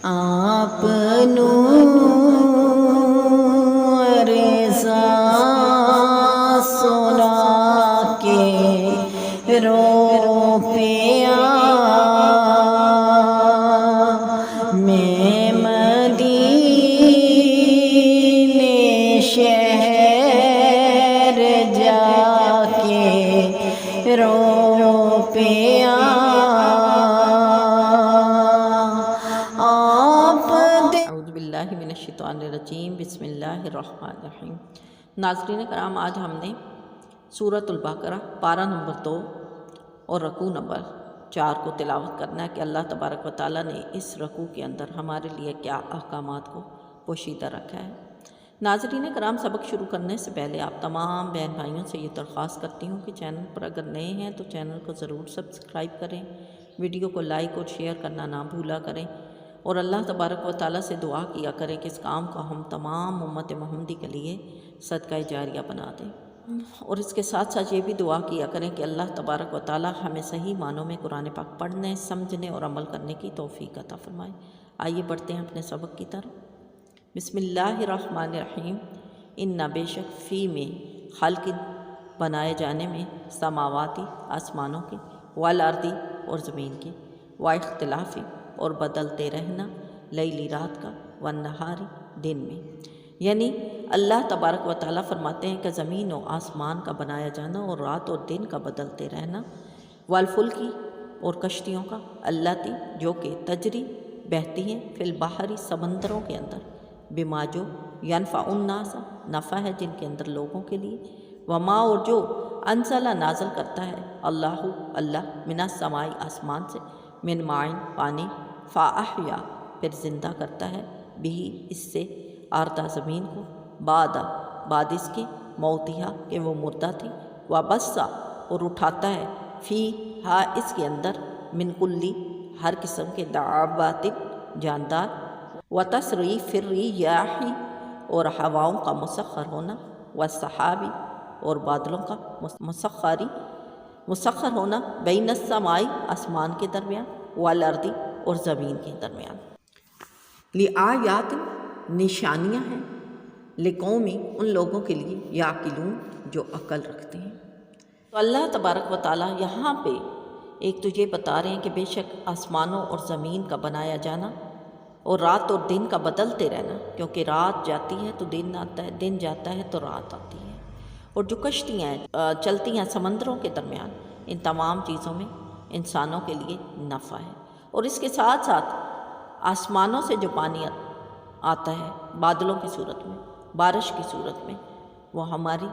آپ نور رضا سنا کے رو پیا میں مدینے شہر جا کے رو پیا اعوذ باللہ من الشیطان الرجیم بسم اللہ الرحمن الرحیم۔ ناظرین کرام، آج ہم نے سورۃ البقرہ پارہ نمبر 2 اور رکوع نمبر 4 کو تلاوت کرنا ہے کہ اللہ تبارک و تعالیٰ نے اس رکوع کے اندر ہمارے لیے کیا احکامات کو پوشیدہ رکھا ہے۔ ناظرین کرام، سبق شروع کرنے سے پہلے آپ تمام بہن بھائیوں سے یہ درخواست کرتی ہوں کہ چینل پر اگر نئے ہیں تو چینل کو ضرور سبسکرائب کریں، ویڈیو کو لائک اور شیئر کرنا نہ بھولا کریں، اور اللہ تبارک و تعالیٰ سے دعا کیا کریں کہ اس کام کو ہم تمام امت محمدی کے لیے صدقہ جاریہ بنا دیں، اور اس کے ساتھ ساتھ یہ بھی دعا کیا کریں کہ اللہ تبارک و تعالیٰ ہمیں صحیح معنوں میں قرآن پاک پڑھنے، سمجھنے اور عمل کرنے کی توفیق عطا فرمائے۔ آئیے بڑھتے ہیں اپنے سبق کی طرف۔ بسم اللہ الرحمن الرحیم۔ ان بے شک فی میں خلق بنائے جانے میں سماواتی آسمانوں کے، والارضی اور زمین کے، واختلافی اور بدلتے رہنا، لیلی رات کا، والنہاری دن میں، یعنی اللہ تبارک و تعالیٰ فرماتے ہیں کہ زمین و آسمان کا بنایا جانا اور رات اور دن کا بدلتے رہنا، والفلکی اور کشتیوں کا، اللاتی جو کہ تجری بہتی ہیں، فی البحری سمندروں کے اندر، بما جو ینفع الناس نفع ہے جن کے اندر لوگوں کے لیے، وما اور جو انزل نازل کرتا ہے اللہ من السماء آسمان سے، من معین پانی، فاحیا پھر زندہ کرتا ہے، بھی اس سے آردہ زمین کو، بعد اس کے موتیہا کہ وہ مردہ تھی، وبثا اور اٹھاتا ہے، فی ہا اس کے اندر، من کلی ہر قسم کے دعوات جاندار، وتصریف الریاح اور ہواؤں کا مسخر ہونا، والسحابی اور بادلوں کا مسخر ہونا، بین السماء آسمان کے درمیان، والارض اور زمین کے درمیان، لآیات نشانیاں ہیں، لقومی ان لوگوں کے لیے، یعقلون جو عقل رکھتے ہیں۔ تو اللہ تبارک و تعالیٰ یہاں پہ ایک تو یہ بتا رہے ہیں کہ بے شک آسمانوں اور زمین کا بنایا جانا اور رات اور دن کا بدلتے رہنا، کیونکہ رات جاتی ہے تو دن آتا ہے، دن جاتا ہے تو رات آتی ہے، اور جو کشتیاں چلتی ہیں سمندروں کے درمیان، ان تمام چیزوں میں انسانوں کے لیے نفع ہے، اور اس کے ساتھ ساتھ آسمانوں سے جو پانی آتا ہے بادلوں کی صورت میں، بارش کی صورت میں، وہ ہماری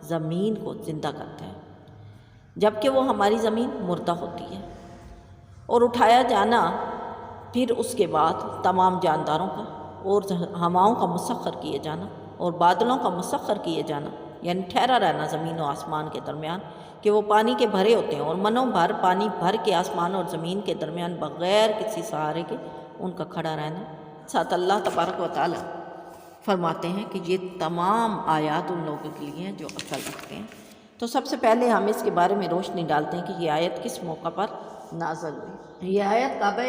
زمین کو زندہ کرتا ہے، جبکہ وہ ہماری زمین مردہ ہوتی ہے، اور اٹھایا جانا پھر اس کے بعد تمام جانداروں کا، اور ہواؤں کا مسخر کیے جانا اور بادلوں کا مسخر کیے جانا، یعنی ٹھہرا رہنا زمین و آسمان کے درمیان کہ وہ پانی کے بھرے ہوتے ہیں، اور منوں بھر پانی بھر کے آسمان اور زمین کے درمیان بغیر کسی سہارے کے ان کا کھڑا رہنا۔ ساتھ اللہ تبارک و تعالیٰ فرماتے ہیں کہ یہ تمام آیات ان لوگوں کے لیے ہیں جو عقل رکھتے ہیں۔ تو سب سے پہلے ہم اس کے بارے میں روشنی ڈالتے ہیں کہ یہ آیت کس موقع پر نازل ہوئی۔ یہ آیت کعبہ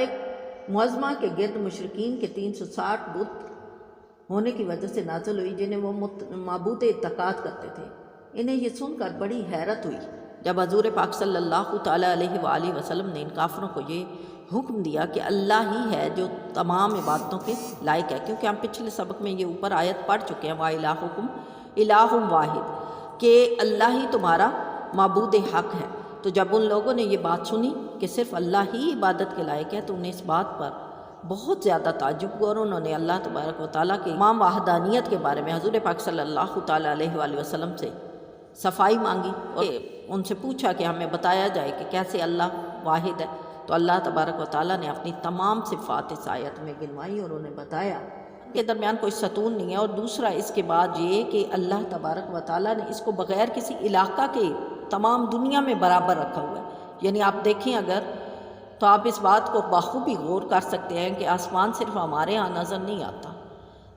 معظمہ کے گرد مشرکین کے 360 بت ہونے کی وجہ سے نازل ہوئی، جنہیں وہ معبود اعتقاد کرتے تھے۔ انہیں یہ سن کر بڑی حیرت ہوئی جب حضور پاک صلی اللہ تعالیٰ علیہ وآلہ وسلم نے ان کافروں کو یہ حکم دیا کہ اللہ ہی ہے جو تمام عبادتوں کے لائق ہے، کیونکہ ہم پچھلے سبق میں یہ اوپر آیت پڑھ چکے ہیں، وَإِلَٰهُكُمْ إِلَٰهٌ وَاحِدٌ، کہ اللہ ہی تمہارا معبود حق ہے۔ تو جب ان لوگوں نے یہ بات سنی کہ صرف اللہ ہی عبادت کے لائق ہے، تو انہیں اس بات پر بہت زیادہ تعجب ہوا، اور انہوں نے اللہ تبارک و تعالیٰ کے تمام وحدانیت کے بارے میں حضور پاک صلی اللہ تعالیٰ علیہ وآلہ وسلم سے صفائی مانگی، اور ان سے پوچھا کہ ہمیں بتایا جائے کہ کیسے اللہ واحد ہے۔ تو اللہ تبارک و تعالیٰ نے اپنی تمام صفات اس آیت میں گنوائی اور انہیں بتایا کے درمیان کوئی ستون نہیں ہے، اور دوسرا اس کے بعد یہ کہ اللہ تبارک و تعالیٰ نے اس کو بغیر کسی علاقہ کے تمام دنیا میں برابر رکھا ہوا ہے، یعنی آپ دیکھیں اگر تو آپ اس بات کو بخوبی غور کر سکتے ہیں کہ آسمان صرف ہمارے ہاں نظر نہیں آتا،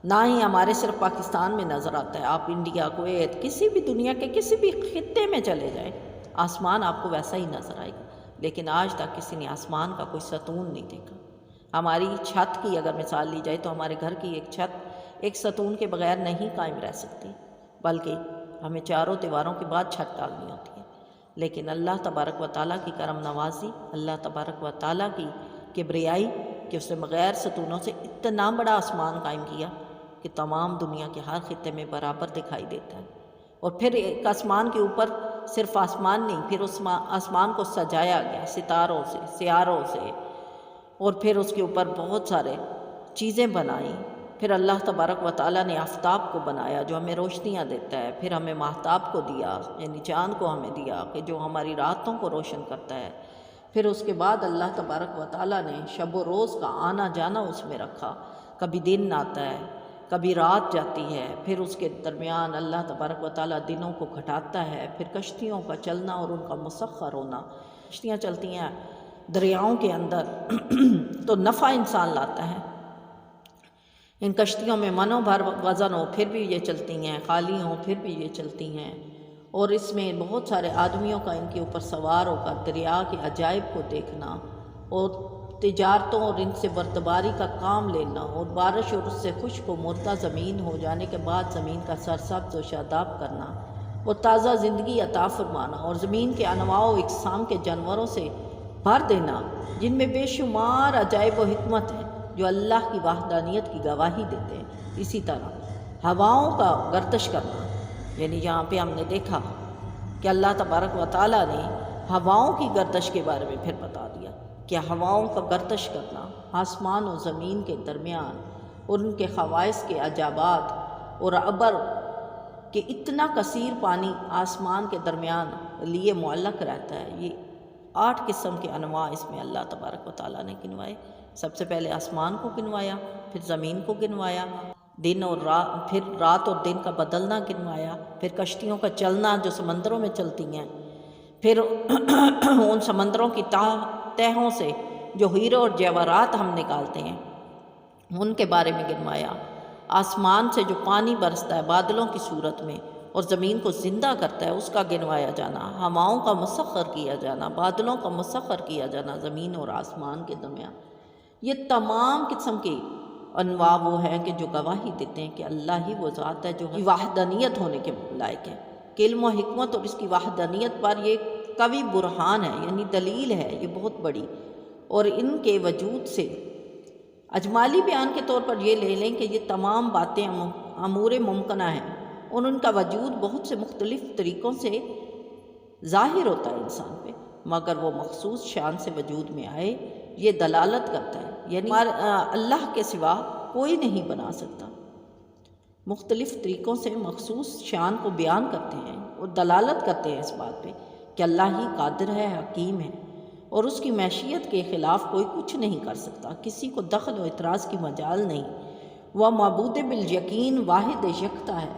نہ ہی ہمارے صرف پاکستان میں نظر آتا ہے، آپ انڈیا، کویت، کسی بھی دنیا کے کسی بھی خطے میں چلے جائیں آسمان آپ کو ویسا ہی نظر آئے گا، لیکن آج تک کسی نے آسمان کا کوئی ستون نہیں دیکھا۔ ہماری چھت کی اگر مثال لی جائے تو ہمارے گھر کی ایک چھت ایک ستون کے بغیر نہیں قائم رہ سکتی، بلکہ ہمیں چاروں دیواروں کے بعد چھت ڈالنی ہوتی ہے۔ لیکن اللہ تبارک و تعالیٰ کی کرم نوازی، اللہ تبارک و تعالیٰ کی کبریائی کہ اس نے بغیر ستونوں سے اتنا بڑا آسمان قائم کیا کہ تمام دنیا کے ہر خطے میں برابر دکھائی دیتا ہے۔ اور پھر ایک آسمان کے اوپر صرف آسمان نہیں، پھر اس آسمان کو سجایا گیا ستاروں سے، سیاروں سے، اور پھر اس کے اوپر بہت سارے چیزیں بنائیں۔ پھر اللہ تبارک و تعالیٰ نے آفتاب کو بنایا جو ہمیں روشنیاں دیتا ہے، پھر ہمیں ماہتاب کو دیا یعنی چاند کو ہمیں دیا کہ جو ہماری راتوں کو روشن کرتا ہے۔ پھر اس کے بعد اللہ تبارک و تعالیٰ نے شب و روز کا آنا جانا اس میں رکھا، کبھی دن آتا ہے کبھی رات جاتی ہے، پھر اس کے درمیان اللہ تبارک و تعالیٰ دنوں کو گھٹاتا ہے، پھر کشتیوں کا چلنا اور ان کا مسخر ہونا۔ کشتیاں چلتی ہیں دریاؤں کے اندر تو نفع انسان لاتا ہے، ان کشتیوں میں منوں بھر وزن ہو پھر بھی یہ چلتی ہیں، خالی ہوں پھر بھی یہ چلتی ہیں، اور اس میں بہت سارے آدمیوں کا ان کے اوپر سوار ہو کر دریا کے عجائب کو دیکھنا اور تجارتوں اور ان سے بردباری کا کام لینا، اور بارش اور اس سے خشک و مردہ زمین ہو جانے کے بعد زمین کا سرسبز و شاداب کرنا اور تازہ زندگی عطا فرمانا، اور زمین کے انواع و اقسام کے جانوروں سے بھر دینا جن میں بے شمار عجائب و حکمت ہے جو اللہ کی وحدانیت کی گواہی دیتے ہیں۔ اسی طرح ہواؤں کا گردش کرنا، یعنی یہاں پہ ہم نے دیکھا کہ اللہ تبارک و تعالیٰ نے ہواؤں کی گردش کے بارے میں پھر بتا دیا کہ ہواؤں کا گردش کرنا آسمان و زمین کے درمیان اور ان کے خواص کے عجائبات، اور ابر کہ اتنا کثیر پانی آسمان کے درمیان لیے معلق رہتا ہے۔ یہ 8 قسم کے انواع اس میں اللہ تبارک و تعالیٰ نے گنوائے۔ سب سے پہلے آسمان کو گنوایا، پھر زمین کو گنوایا، دن اور رات، پھر رات اور دن کا بدلنا گنوایا، پھر کشتیوں کا چلنا جو سمندروں میں چلتی ہیں، پھر ان سمندروں کی تہوں سے جو ہیرے اور جواہرات ہم نکالتے ہیں ان کے بارے میں گنوایا، آسمان سے جو پانی برستا ہے بادلوں کی صورت میں اور زمین کو زندہ کرتا ہے اس کا گنوایا جانا، ہواؤں کا مسخر کیا جانا، بادلوں کا مسخر کیا جانا زمین اور آسمان کے درمیان۔ یہ تمام قسم کے انواع وہ ہیں کہ جو گواہی دیتے ہیں کہ اللہ ہی وہ ذات ہے جو وحدانیت ہونے کے لائق ہے۔ کہ علم و حکمت اور اس کی وحدانیت پر یہ قوی برہان ہے، یعنی دلیل ہے یہ بہت بڑی، اور ان کے وجود سے اجمالی بیان کے طور پر یہ لے لیں کہ یہ تمام باتیں امور ممکنہ ہیں، اور ان کا وجود بہت سے مختلف طریقوں سے ظاہر ہوتا ہے انسان پہ، مگر وہ مخصوص شان سے وجود میں آئے یہ دلالت کرتا ہے، یعنی اللہ کے سوا کوئی نہیں بنا سکتا۔ مختلف طریقوں سے مخصوص شان کو بیان کرتے ہیں اور دلالت کرتے ہیں اس بات پہ کہ اللہ ہی قادر ہے، حکیم ہے، اور اس کی معیشت کے خلاف کوئی کچھ نہیں کر سکتا، کسی کو دخل و اعتراض کی مجال نہیں۔ وہ معبود بالیقین واحد یکتا ہے،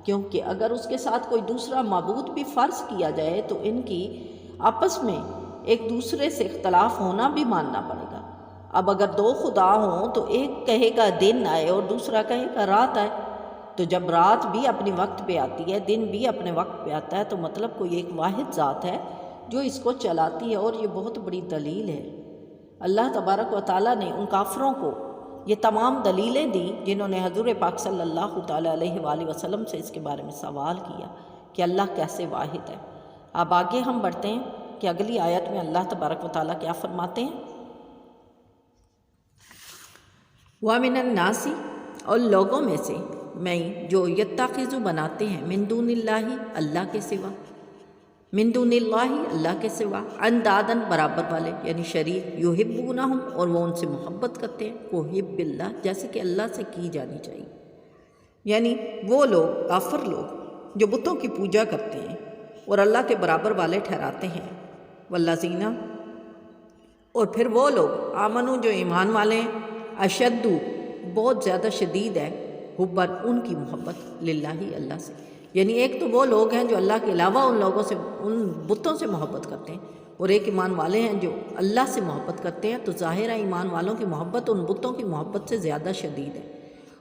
کیونکہ اگر اس کے ساتھ کوئی دوسرا معبود بھی فرض کیا جائے تو ان کی آپس میں ایک دوسرے سے اختلاف ہونا بھی ماننا پڑے گا۔ اب اگر 2 خدا ہوں تو ایک کہے گا دن آئے اور دوسرا کہے گا رات آئے، تو جب رات بھی اپنے وقت پہ آتی ہے دن بھی اپنے وقت پہ آتا ہے تو مطلب کوئی ایک واحد ذات ہے جو اس کو چلاتی ہے، اور یہ بہت بڑی دلیل ہے۔ اللہ تبارک و تعالیٰ نے ان کافروں کو یہ تمام دلیلیں دی جنہوں نے حضور پاک صلی اللہ تعالیٰ علیہ وآلہ وسلم سے اس کے بارے میں سوال کیا کہ اللہ کیسے واحد ہے۔ اب آگے ہم بڑھتے ہیں کہ اگلی آیت میں اللہ تبارک و تعالیٰ کیا فرماتے ہیں۔ وَمِنَ النَّاسِ، اور لوگوں میں سے میں جو یتخذ بناتے ہیں من دون اللہ، اللہ کے سوا، من دون اللہ، اللہ کے سوا، اندادن برابر والے یعنی شریک، یحبونہم، اور وہ ان سے محبت کرتے ہیں، کحب اللہ، جیسے کہ اللہ سے کی جانی چاہیے، یعنی وہ لوگ کافر لوگ جو بتوں کی پوجا کرتے ہیں اور اللہ کے برابر والے ٹھہراتے ہیں، والذین، اور پھر وہ لوگ آمنو جو ایمان والے ہیں، اشدو، بہت زیادہ شدید ہے، حباً، ان کی محبت، للہ، اللہ سے، یعنی ایک تو وہ لوگ ہیں جو اللہ کے علاوہ ان لوگوں سے، ان بتوں سے محبت کرتے ہیں، اور ایک ایمان والے ہیں جو اللہ سے محبت کرتے ہیں، تو ظاہر ہے ایمان والوں کی محبت ان بتوں کی محبت سے زیادہ شدید ہے۔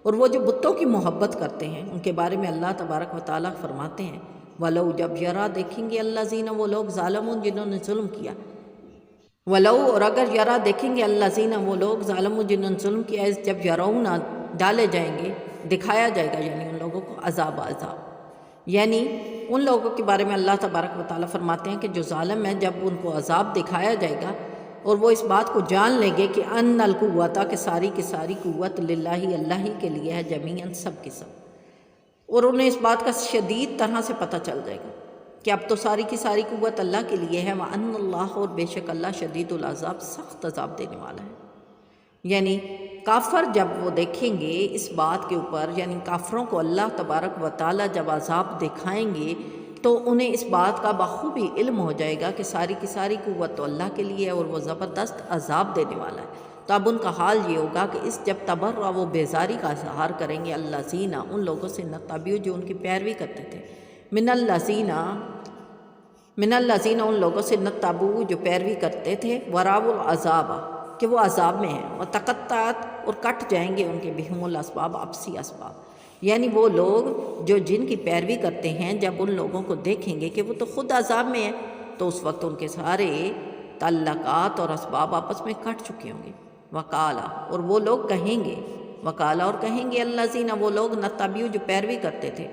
اور وہ جو بتوں کی محبت کرتے ہیں ان کے بارے میں اللہ تبارک و تعالیٰ فرماتے ہیں وَلَوْ، جب یرا دیکھیں گے الذین، وہ لوگ ظالمون جنہوں نے ظلم کیا، ولو اور اگر یرا دیکھیں گے الذین وہ لوگ ظالموا جنہوں نے ظلم کیا ہے، جب یرون ڈالے جائیں گے، دکھایا جائے گا یعنی ان لوگوں کو عذاب یعنی ان لوگوں کے بارے میں اللہ تبارک و تعالیٰ فرماتے ہیں کہ جو ظالم ہیں جب ان کو عذاب دکھایا جائے گا اور وہ اس بات کو جان لیں گے کہ ان القوت کہ ساری کی ساری قوت للہ اللہ ہی کے لیے ہے، جمیعاً سب کے سب، اور انہیں اس بات کا شدید طرح سے پتہ چل جائے گا کہ اب تو ساری کی ساری قوت اللہ کے لیے ہے، وَأَنَّ اللَّهَ اور بے شک اللہ شدید العذاب سخت عذاب دینے والا ہے۔ یعنی کافر جب وہ دیکھیں گے اس بات کے اوپر، یعنی کافروں کو اللہ تبارک و تعالیٰ جب عذاب دکھائیں گے تو انہیں اس بات کا بخوبی علم ہو جائے گا کہ ساری کی ساری قوت تو اللہ کے لیے ہے اور وہ زبردست عذاب دینے والا ہے۔ تو اب ان کا حال یہ ہوگا کہ اس جب تبرع وہ بیزاری کا اظہار کریں گے الذین ان لوگوں سے نتبعوا جو ان کی پیروی کرتے تھے، من الذین ان لوگوں سے نتبعوا جو پیروی کرتے تھے، وراء العذاب کہ وہ عذاب میں ہیں، وتقطعت اور کٹ جائیں گے ان کے بہم الاسباب اپسی اسباب، یعنی وہ لوگ جو جن کی پیروی کرتے ہیں جب ان لوگوں کو دیکھیں گے کہ وہ تو خود عذاب میں ہیں تو اس وقت ان کے سارے تعلقات اور اسباب آپس میں کٹ چکے ہوں گے۔ وقالا اور وہ لوگ کہیں گے، وقالا اور کہیں گے الذین وہ لوگ نتبعوا جو پیروی کرتے تھے،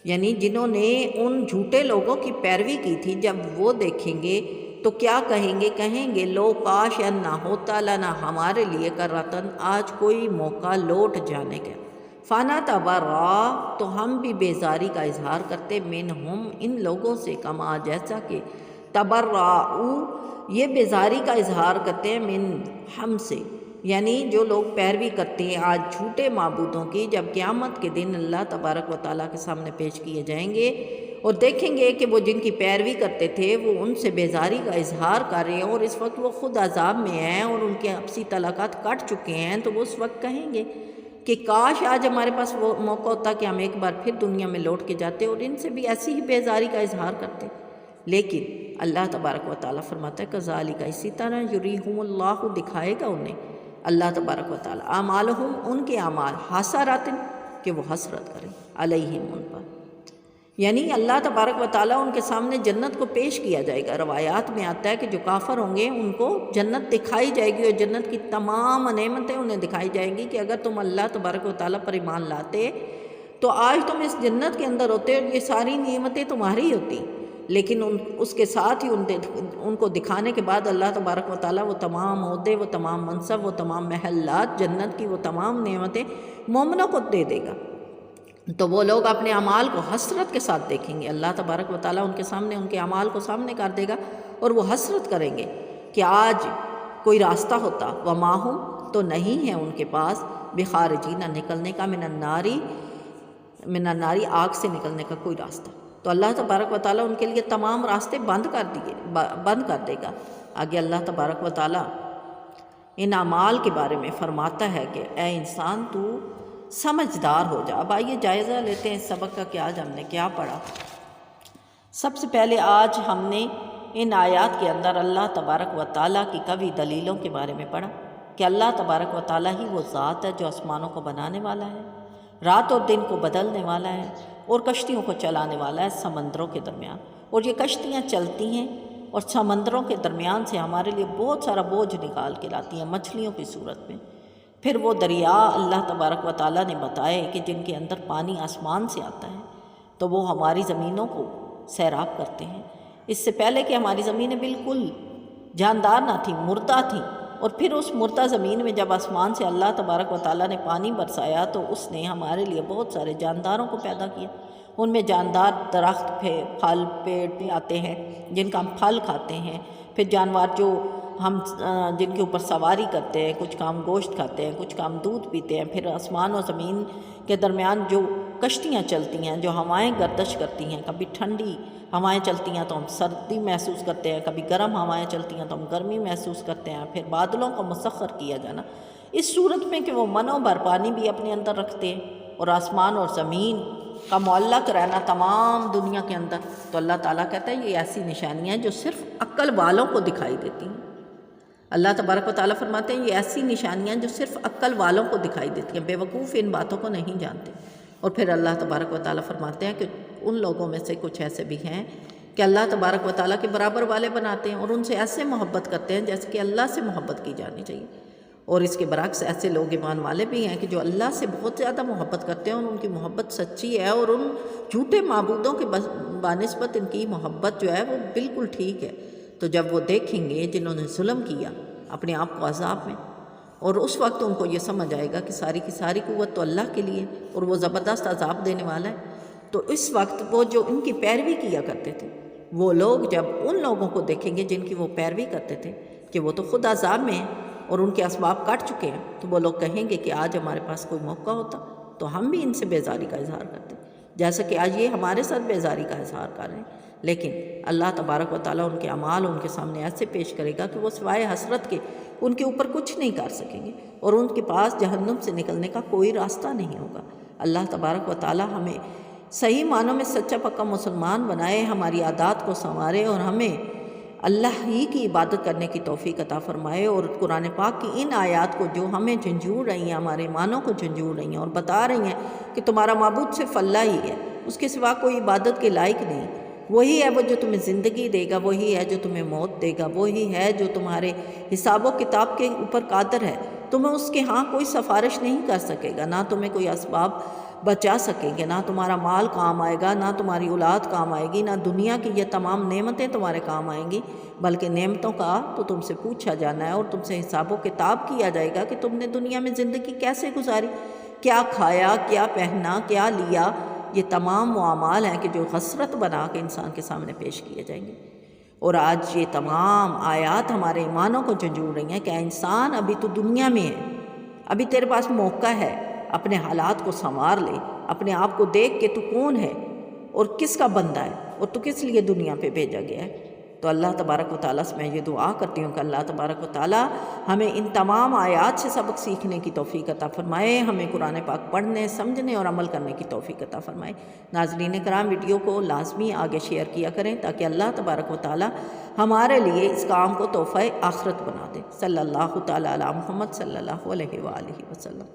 یعنی جنہوں نے ان جھوٹے لوگوں کی پیروی کی تھی، جب وہ دیکھیں گے تو کیا کہیں گے لو کاش نہ ہوتا لنا ہمارے لیے کرتن آج کوئی موقع لوٹ جانے کا، فانا تبرا تو ہم بھی بیزاری کا اظہار کرتے منہم ان لوگوں سے، کما جیسا کہ تبرعوا یہ بیزاری کا اظہار کرتے ہیں من ہم سے، یعنی جو لوگ پیروی کرتے ہیں آج جھوٹے معبودوں کی، جب قیامت کے دن اللہ تبارک و تعالیٰ کے سامنے پیش کیے جائیں گے اور دیکھیں گے کہ وہ جن کی پیروی کرتے تھے وہ ان سے بیزاری کا اظہار کر رہے ہیں اور اس وقت وہ خود عذاب میں ہیں اور ان کے آپسی تعلقات کٹ چکے ہیں، تو وہ اس وقت کہیں گے کہ کاش آج ہمارے پاس وہ موقع ہوتا کہ ہم ایک بار پھر دنیا میں لوٹ کے جاتے اور ان سے بھی ایسی ہی بیزاری کا اظہار کرتے۔ لیکن اللہ تبارک و تعالیٰ فرماتا ہے کذالک اسی طرح یریہم اللہ دکھائے گا انہیں اللہ تبارک و تعالیٰ اعمالہم ان کے اعمال حسرات کہ وہ حسرت کریں علیہم ان پر، یعنی اللہ تبارک و تعالیٰ ان کے سامنے جنت کو پیش کیا جائے گا۔ روایات میں آتا ہے کہ جو کافر ہوں گے ان کو جنت دکھائی جائے گی اور جنت کی تمام نعمتیں انہیں دکھائی جائیں گی کہ اگر تم اللہ تبارک و تعالیٰ پر ایمان لاتے تو آج تم اس جنت کے اندر ہوتے اور یہ ساری نعمتیں تمہاری ہوتی، لیکن اس کے ساتھ ہی ان کو دکھانے کے بعد اللہ تبارک و تعالیٰ وہ تمام عہدے، وہ تمام منصب، وہ تمام محلات جنت کی، وہ تمام نعمتیں مومنوں کو دے دے گا، تو وہ لوگ اپنے اعمال کو حسرت کے ساتھ دیکھیں گے۔ اللہ تبارک و تعالیٰ ان کے سامنے ان کے اعمال کو سامنے کر دے گا اور وہ حسرت کریں گے کہ آج کوئی راستہ ہوتا، وما ہم تو نہیں ہے ان کے پاس بخارجین نکلنے کا من الناری آگ سے نکلنے کا کوئی راستہ، تو اللہ تبارک و تعالیٰ ان کے لیے تمام راستے بند کر دے گا۔ آگے اللہ تبارک و تعالیٰ ان اعمال کے بارے میں فرماتا ہے کہ اے انسان تو سمجھدار ہو جا۔ اب آئیے جائزہ لیتے ہیں اس سبق کا کہ آج ہم نے کیا پڑھا۔ سب سے پہلے آج ہم نے ان آیات کے اندر اللہ تبارک و تعالیٰ کی قوی دلیلوں کے بارے میں پڑھا کہ اللہ تبارک و تعالیٰ ہی وہ ذات ہے جو آسمانوں کو بنانے والا ہے، رات اور دن کو بدلنے والا ہے اور کشتیوں کو چلانے والا ہے سمندروں کے درمیان، اور یہ کشتیاں چلتی ہیں اور سمندروں کے درمیان سے ہمارے لیے بہت سارا بوجھ نکال کے لاتی ہیں مچھلیوں کی صورت میں۔ پھر وہ دریا اللہ تبارک و تعالیٰ نے بتائے کہ جن کے اندر پانی آسمان سے آتا ہے تو وہ ہماری زمینوں کو سیراب کرتے ہیں۔ اس سے پہلے کہ ہماری زمینیں بالکل جاندار نہ تھیں، مردہ تھیں، اور پھر اس مردہ زمین میں جب آسمان سے اللہ تبارک و تعالیٰ نے پانی برسایا تو اس نے ہمارے لیے بہت سارے جانداروں کو پیدا کیا۔ ان میں جاندار درخت پھل پیڑ آتے ہیں جن کا ہم پھل کھاتے ہیں، پھر جانور جو ہم جن کے اوپر سواری کرتے ہیں، کچھ کام گوشت کھاتے ہیں، کچھ کام دودھ پیتے ہیں، پھر آسمان و زمین کے درمیان جو کشتیاں چلتی ہیں، جو ہوائیں گردش کرتی ہیں، کبھی ٹھنڈی ہوائیں چلتی ہیں تو ہم سردی محسوس کرتے ہیں، کبھی گرم ہوائیں چلتی ہیں تو ہم گرمی محسوس کرتے ہیں، پھر بادلوں کو مسخر کیا جانا اس صورت میں کہ وہ منو بھر پانی بھی اپنے اندر رکھتے ہیں، اور آسمان اور زمین کا معلق رہنا تمام دنیا کے اندر، تو اللہ تعالیٰ کہتا ہے یہ ایسی نشانیاں ہیں جو صرف عقل والوں کو دکھائی دیتی ہیں۔ اللہ تبارک و تعالیٰ فرماتے ہیں یہ ایسی نشانیاں جو صرف عقل والوں کو دکھائی دیتی ہیں، بے وقوف ان باتوں کو نہیں جانتے۔ اور پھر اللہ تبارک و تعالیٰ فرماتے ہیں کہ ان لوگوں میں سے کچھ ایسے بھی ہیں کہ اللہ تبارک و تعالیٰ کے برابر والے بناتے ہیں اور ان سے ایسے محبت کرتے ہیں جیسے کہ اللہ سے محبت کی جانی چاہیے۔ اور اس کے برعکس ایسے لوگ ایمان والے بھی ہیں کہ جو اللہ سے بہت زیادہ محبت کرتے ہیں اور ان کی محبت سچی ہے، اور ان جھوٹے معبودوں کے بنسبت ان کی محبت جو ہے وہ بالکل ٹھیک ہے۔ تو جب وہ دیکھیں گے جنہوں نے ظلم کیا اپنے آپ کو عذاب میں، اور اس وقت ان کو یہ سمجھ آئے گا کہ ساری کی ساری قوت تو اللہ کے لیے اور وہ زبردست عذاب دینے والا ہے، تو اس وقت وہ جو ان کی پیروی کیا کرتے تھے وہ لوگ جب ان لوگوں کو دیکھیں گے جن کی وہ پیروی کرتے تھے کہ وہ تو خود عذاب میں ہیں اور ان کے اسباب کٹ چکے ہیں، تو وہ لوگ کہیں گے کہ آج ہمارے پاس کوئی موقع ہوتا تو ہم بھی ان سے بیزاری کا اظہار کرتے، جیسا کہ آج یہ ہمارے ساتھ بیزاری کا اظہار کر رہے ہیں۔ لیکن اللہ تبارک و تعالیٰ ان کے اعمال ان کے سامنے ایسے پیش کرے گا کہ وہ سوائے حسرت کے ان کے اوپر کچھ نہیں کر سکیں گے، اور ان کے پاس جہنم سے نکلنے کا کوئی راستہ نہیں ہوگا۔ اللہ تبارک و تعالیٰ ہمیں صحیح معنوں میں سچا پکا مسلمان بنائے، ہماری عادات کو سنوارے اور ہمیں اللہ ہی کی عبادت کرنے کی توفیق عطا فرمائے، اور قرآن پاک کی ان آیات کو جو ہمیں جھنجھوڑ رہی ہیں، ہمارے ایمانوں کو جھنجھوڑ رہی ہیں اور بتا رہی ہیں کہ تمہارا معبود صرف اللہ ہی ہے، اس کے سوا کوئی عبادت کے لائق نہیں، وہی ہے وہ جو تمہیں زندگی دے گا، وہی ہے جو تمہیں موت دے گا، وہی ہے جو تمہارے حساب و کتاب کے اوپر قادر ہے، تمہیں اس کے ہاں کوئی سفارش نہیں کر سکے گا، نہ تمہیں کوئی اسباب بچا سکیں گے، نہ تمہارا مال کام آئے گا، نہ تمہاری اولاد کام آئے گی، نہ دنیا کی یہ تمام نعمتیں تمہارے کام آئیں گی، بلکہ نعمتوں کا تو تم سے پوچھا جانا ہے اور تم سے حساب و کتاب کیا جائے گا کہ تم نے دنیا میں زندگی کیسے گزاری، کیا کھایا، کیا پہنا، کیا لیا۔ یہ تمام وہ اعمال ہیں کہ جو حسرت بنا کے انسان کے سامنے پیش کیے جائیں گے، اور آج یہ تمام آیات ہمارے ایمانوں کو جھنجھوڑ رہی ہیں کہ انسان ابھی تو دنیا میں ہے، ابھی تیرے پاس موقع ہے، اپنے حالات کو سنوار لے، اپنے آپ کو دیکھ کہ تو کون ہے اور کس کا بندہ ہے اور تو کس لیے دنیا پہ بھیجا گیا ہے۔ تو اللہ تبارک و تعالیٰ سے میں یہ دعا کرتی ہوں کہ اللہ تبارک و تعالیٰ ہمیں ان تمام آیات سے سبق سیکھنے کی توفیق عطا فرمائے، ہمیں قرآن پاک پڑھنے، سمجھنے اور عمل کرنے کی توفیق عطا فرمائے۔ ناظرین کرام، ویڈیو کو لازمی آگے شیئر کیا کریں تاکہ اللہ تبارک و تعالیٰ ہمارے لیے اس کام کو تحفہ آخرت بنا دے۔ صلی اللہ تعالیٰ علی محمد صلی اللہ علیہ وآلہ وسلم۔